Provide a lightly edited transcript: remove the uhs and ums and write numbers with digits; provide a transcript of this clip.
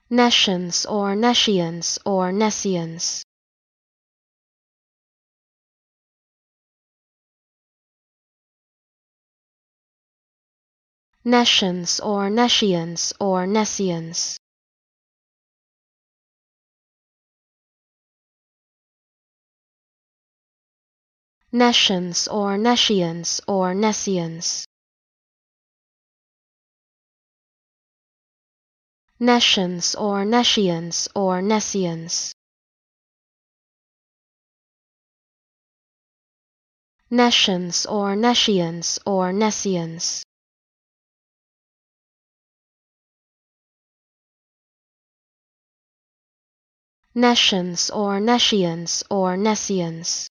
Nescience or nescience or nescience. Nescience or nescience or nescience. Nescience or nescience or nescience. Nescience or nescience or nescience. Nescience or nescience or nescience. Nescience or nescience or nescience.